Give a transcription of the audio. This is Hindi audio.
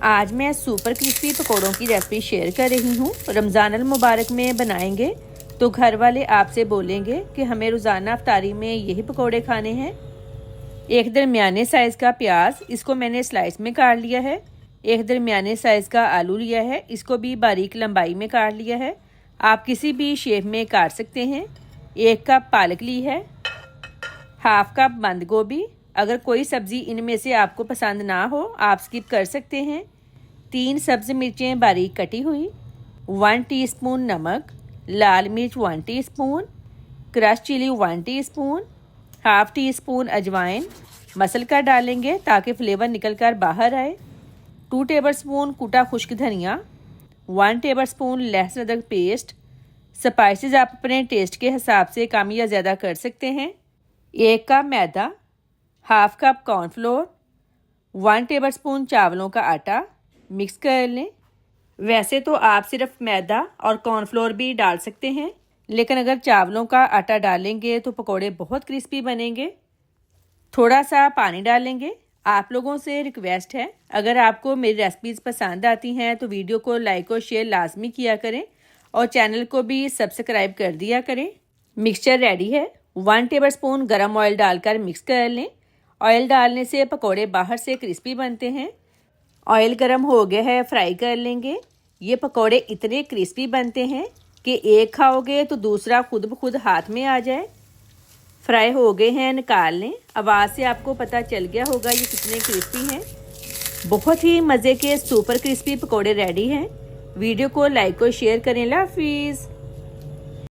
आज मैं सुपर क्रिस्पी पकौड़ों की रेसिपी शेयर कर रही हूँ। रमज़ान अल मुबारक में बनाएंगे तो घर वाले आपसे बोलेंगे कि हमें रोज़ाना अफ्तारी में यही पकौड़े खाने हैं। एक दरमियाने साइज़ का प्याज, इसको मैंने स्लाइस में काट लिया है। एक दरमियाने साइज़ का आलू लिया है, इसको भी बारीक लंबाई में काट लिया है। आप किसी भी शेप में काट सकते हैं। 1 कप पालक ली है, हाफ कप बंद गोभी। अगर कोई सब्ज़ी इनमें से आपको पसंद ना हो आप स्किप कर सकते हैं। 3 सब्ज़ मिर्चें बारीक कटी हुई, 1 टीस्पून नमक, लाल मिर्च 1 teaspoon, crush chilli 1 teaspoon, half teaspoon अजवाइन मसल कर डालेंगे ताकि फ्लेवर निकल कर बाहर आए। 2 टेबलस्पून कूटा खुश्क धनिया, 1 टेबलस्पून लहसुन अदरक पेस्ट। स्पाइसेस आप अपने टेस्ट के हिसाब से कम या ज़्यादा कर सकते हैं। 1 कप मैदा, हाफ कप कॉर्नफ्लोर, 1 टेबलस्पून चावलों का आटा मिक्स कर लें। वैसे तो आप सिर्फ मैदा और कॉर्नफ्लोर भी डाल सकते हैं, लेकिन अगर चावलों का आटा डालेंगे तो पकोड़े बहुत क्रिस्पी बनेंगे। थोड़ा सा पानी डालेंगे। आप लोगों से रिक्वेस्ट है, अगर आपको मेरी रेसिपीज़ पसंद आती हैं तो वीडियो को लाइक और शेयर लाजमी किया करें और चैनल को भी सब्सक्राइब कर दिया करें। मिक्सचर रेडी है। 1 टेबलस्पून गरम ऑयल डालकर मिक्स कर लें। ऑयल डालने से पकोड़े बाहर से क्रिस्पी बनते हैं। ऑयल गरम हो गया है, फ्राई कर लेंगे। ये पकोड़े इतने क्रिस्पी बनते हैं कि एक खाओगे तो दूसरा खुद ब खुद हाथ में आ जाए। फ्राई हो गए हैं, निकाल लें। आवाज़ से आपको पता चल गया होगा ये कितने क्रिस्पी हैं। बहुत ही मज़े के सुपर क्रिस्पी पकोड़े रेडी हैं। वीडियो को लाइक और शेयर करें। अल्लाह हाफिज़।